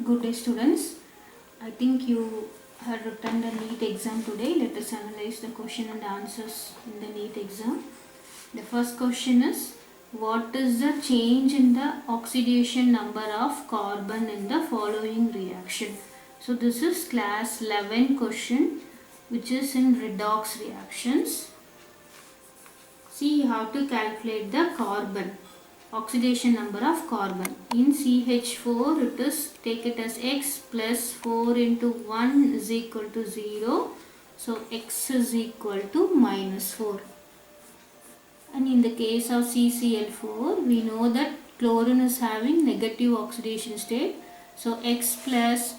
Good day, students. I think you have written the NEET exam today. Let us analyze the question and answers in the NEET exam. The first question is, what is the change in the oxidation number of carbon in the following reaction? So this is class 11 question, which is in redox reactions. See how to calculate the carbon, oxidation number of carbon. In CH4 it is, take it as x plus 4 into 1 is equal to 0. So x is equal to minus 4. And in the case of CCl4, we know that chlorine is having negative oxidation state. So x plus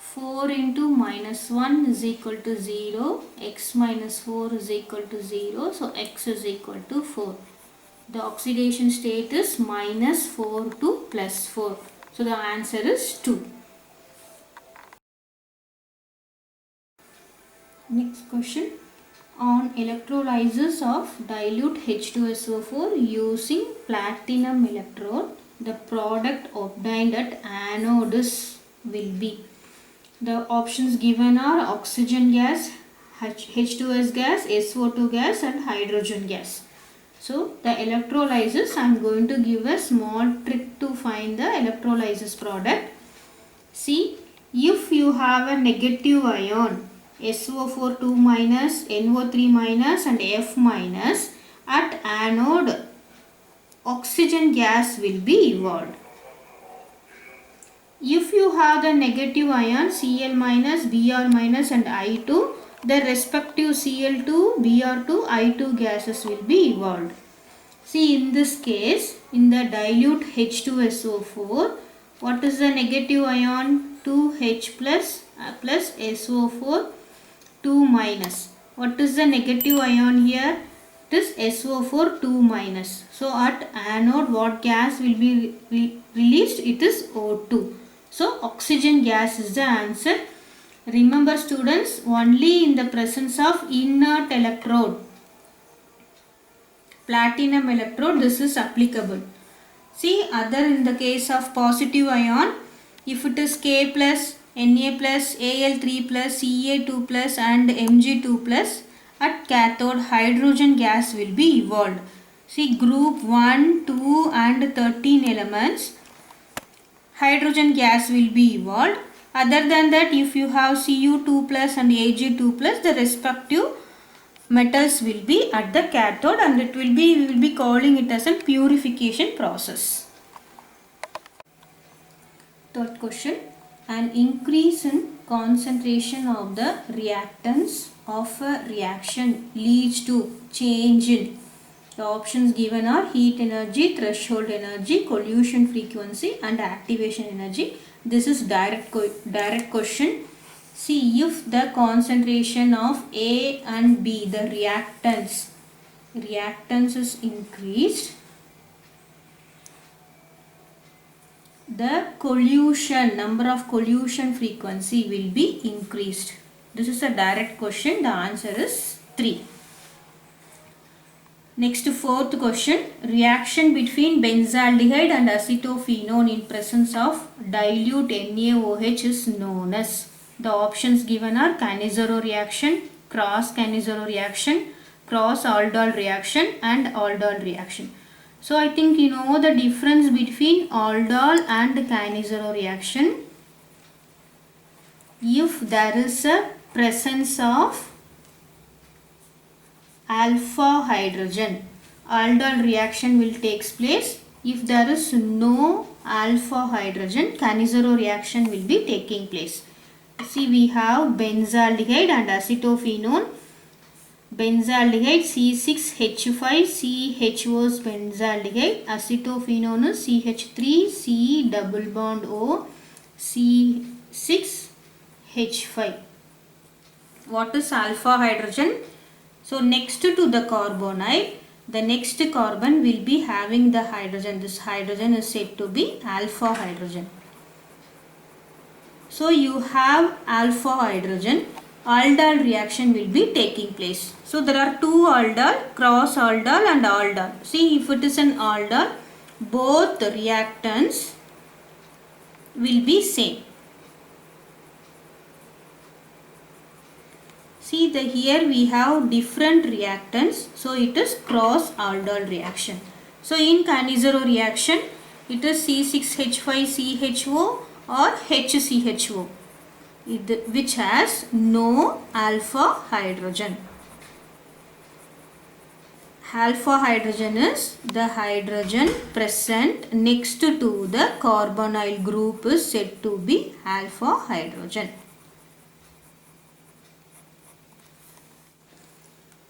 4 into minus 1 is equal to 0. X minus 4 is equal to 0. So x is equal to 4. The oxidation state is minus 4 to plus 4. So the answer is 2. Next question. On electrolysis of dilute H2SO4 using platinum electrode, the product obtained at anode will be. The options given are oxygen gas, H2S gas, SO2 gas and hydrogen gas. So the electrolysis, I am going to give a small trick to find the electrolysis product. See, if you have a negative ion SO4 2 minus, NO3 minus and F minus, at anode oxygen gas will be evolved. If you have the negative ion Cl minus, Br minus and I2, the respective Cl2, Br2, I2 gases will be evolved. See, in this case, in the dilute H2SO4, what is the negative ion? 2H plus SO4 2 minus. What is the negative ion here? It is SO4 2 minus. So at anode what gas will be released? It is O2. So oxygen gas is the answer. Remember students, only in the presence of inert electrode, platinum electrode, this is applicable. See, other in the case of positive ion, if it is K plus, Na plus, Al3 plus, Ca2 plus and Mg2 plus, at cathode hydrogen gas will be evolved. See, group 1, 2 and 13 elements, hydrogen gas will be evolved. Other than that, if you have Cu2 plus and Ag2 plus, the respective metals will be at the cathode and it will be, we will be calling it as a purification process. Third question. An increase in concentration of the reactants of a reaction leads to change in. The options given are heat energy, threshold energy, collision frequency and activation energy. This is direct question. See, if the concentration of A and B, the reactants is increased, the collision, number of collision frequency will be increased. This is a direct question. The answer is 3. Next, fourth question. Reaction between benzaldehyde and acetophenone in presence of dilute NaOH is known as. The options given are Cannizzaro reaction, cross Cannizzaro reaction, cross Aldol reaction and Aldol reaction. So I think you know the difference between Aldol and Cannizzaro reaction. If there is a presence of alpha hydrogen, Aldol reaction will take place. If there is no alpha hydrogen, Cannizzaro reaction will be taking place. See, we have benzaldehyde and acetophenone. Benzaldehyde C6H5, CHO is benzaldehyde. Acetophenone is CH3, C double bond O, C6H5. What is alpha hydrogen? So next to the carbonide, the next carbon will be having the hydrogen. This hydrogen is said to be alpha hydrogen. So you have alpha hydrogen, aldol reaction will be taking place. So there are two aldol, cross aldol and aldol. See, if it is an aldol, both reactants will be same. See here we have different reactants, so it is cross aldol reaction. So in Cannizzaro reaction, it is C6H5CHO or HCHO, which has no alpha hydrogen. Alpha hydrogen is the hydrogen present next to the carbonyl group is said to be alpha hydrogen.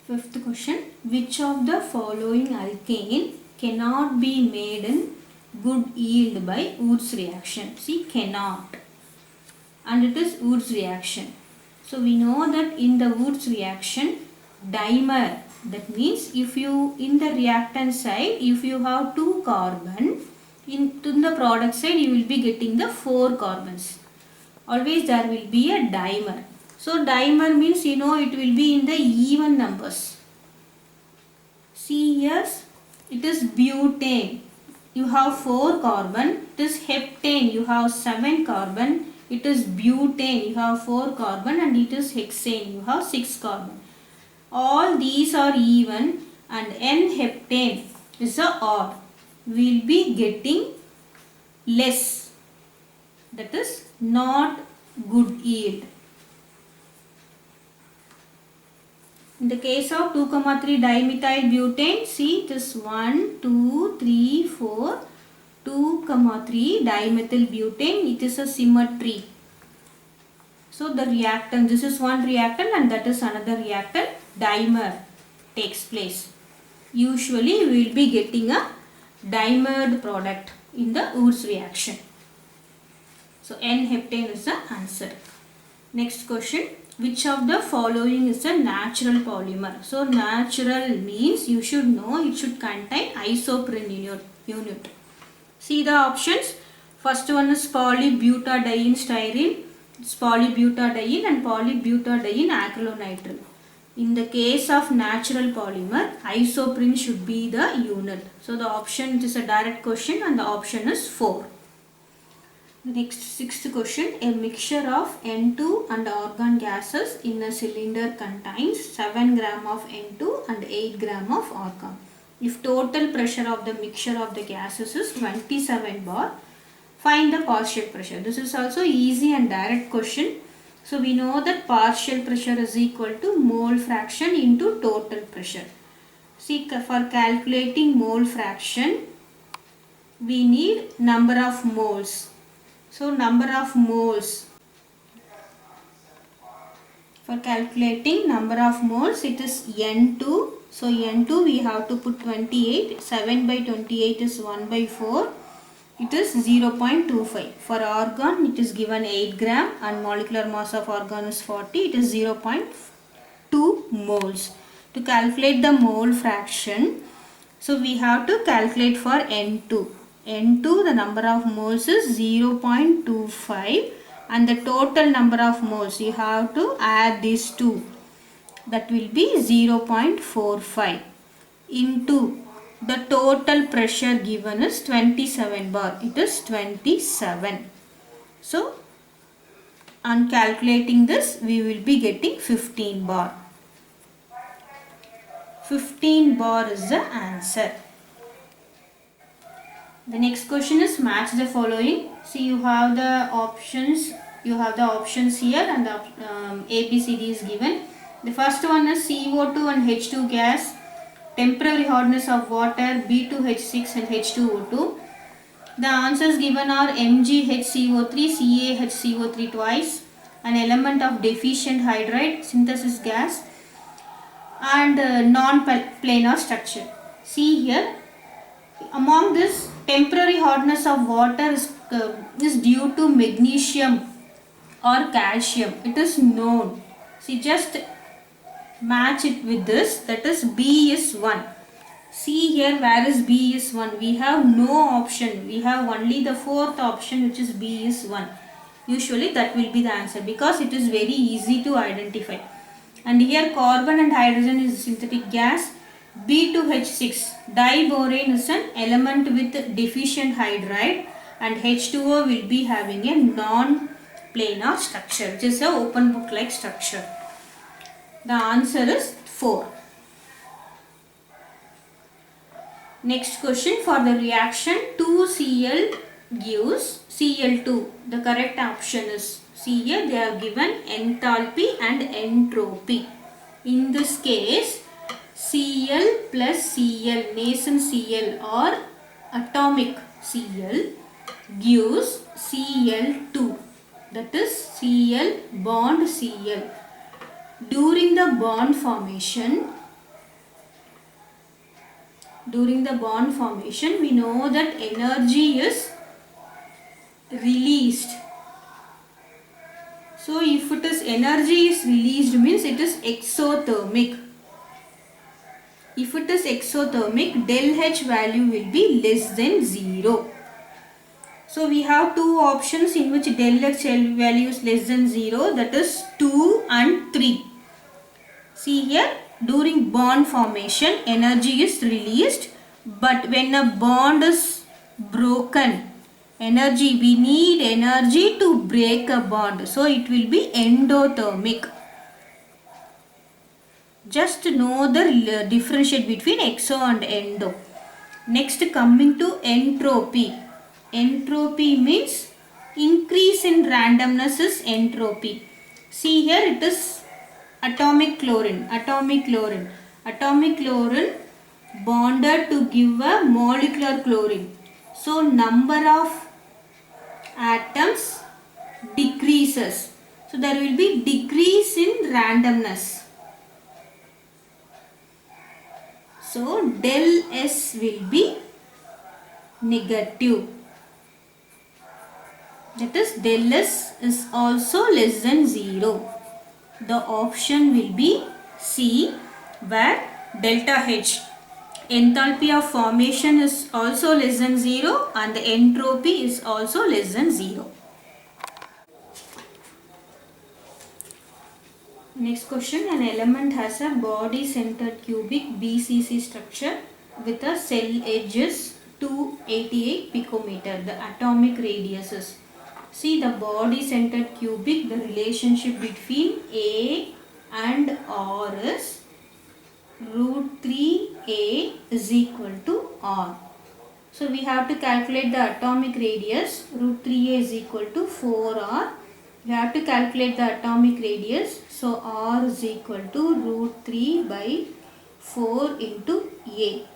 Fifth question, which of the following alkane cannot be made in good yield by Wurtz reaction? See, cannot, and it is Wurtz reaction. So we know that in the Wurtz reaction, dimer, that means if you in the reactant side, if you have 2 carbon, in the product side you will be getting the 4 carbons. Always there will be a dimer. So dimer means it will be in the even numbers. See here, it is butane. You have 4 carbon. It is heptane. You have 7 carbon. It is butane. You have 4 carbon, and it is hexane. You have 6 carbon. All these are even, and N-heptane is a odd. We will be getting less. That is not good yield. In the case of 2,3 dimethyl butane, see this 1, 2, 3, 4, 2,3 dimethyl butane, it is a symmetry. So the reactant, this is one reactant and that is another reactant, dimer takes place. Usually we will be getting a dimered product in the Wurtz reaction. So N-heptane is the answer. Next question. Which of the following is a natural polymer? So natural means you should know it should contain isoprene unit. See the options. First one is polybutadiene styrene, it's polybutadiene and polybutadiene acrylonitrile. In the case of natural polymer, isoprene should be the unit. So the option, it is a direct question and the option is 4. The next sixth question, a mixture of N2 and argon gases in a cylinder contains 7 gram of N2 and 8 gram of argon. If total pressure of the mixture of the gases is 27 bar, find the partial pressure. This is also easy and direct question. So we know that partial pressure is equal to mole fraction into total pressure. See, for calculating mole fraction, we need number of moles. So number of moles, for calculating number of moles, it is N2. So N2 we have to put 28, 7 by 28 is 1 by 4, it is 0.25. For argon it is given 8 gram and molecular mass of argon is 40, it is 0.2 moles. To calculate the mole fraction, so we have to calculate for N2. N2, the number of moles is 0.25 and the total number of moles, you have to add these two, that will be 0.45 into the total pressure given is 27 bar, it is 27. So on calculating this we will be getting 15 bar. 15 bar is the answer. The next question is match the following. See, you have the options. You have the options here and the ABCD is given. The first one is CO2 and H2 gas. Temporary hardness of water B2H6 and H2O2. The answers given are MgHCO3, CaHCO3 twice, an element of deficient hydride, synthesis gas, and non-planar structure. See here, among this, temporary hardness of water is due to magnesium or calcium. It is known. See, just match it with this, that is B is 1. See here, where is B is 1? We have no option. We have only the fourth option, which is B is 1. Usually that will be the answer because it is very easy to identify. And here carbon and hydrogen is synthetic gas. B2H6, diborane is an element with deficient hydride and H2O will be having a non-planar structure, which is a open book like structure. The answer is 4. Next question, for the reaction 2Cl gives Cl2. The correct option is C. Here they have given enthalpy and entropy. In this case, Cl plus Cl, nascent Cl or atomic Cl gives Cl2. That is Cl bond Cl. During the bond formation, we know that energy is released. So if it is energy is released means it is exothermic. If it is exothermic, del H value will be less than 0. So we have two options in which del H value is less than 0, that is 2 and 3. See here, during bond formation energy is released, but when a bond is broken, we need energy to break a bond, so it will be endothermic. Just know the differentiate between exo and endo. Next, coming to entropy. Entropy means increase in randomness is entropy. See here, it is atomic chlorine bonded to give a molecular chlorine. So number of atoms decreases. So there will be decrease in randomness. So del S will be negative. That is del S is also less than 0. The option will be C, where delta H, enthalpy of formation is also less than 0 and the entropy is also less than 0. Next question, an element has a body centered cubic BCC structure with a cell edges 288 picometer. The atomic radius is. See the body centered cubic, the relationship between A and R is root 3A is equal to R. So we have to calculate the atomic radius. Root 3A is equal to 4R. We have to calculate the atomic radius. So R is equal to root 3 by 4 into A.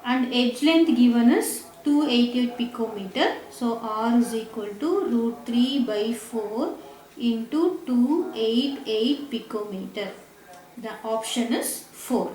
And edge length given is 288 picometer. So R is equal to root 3 by 4 into 288 picometer. The option is 4.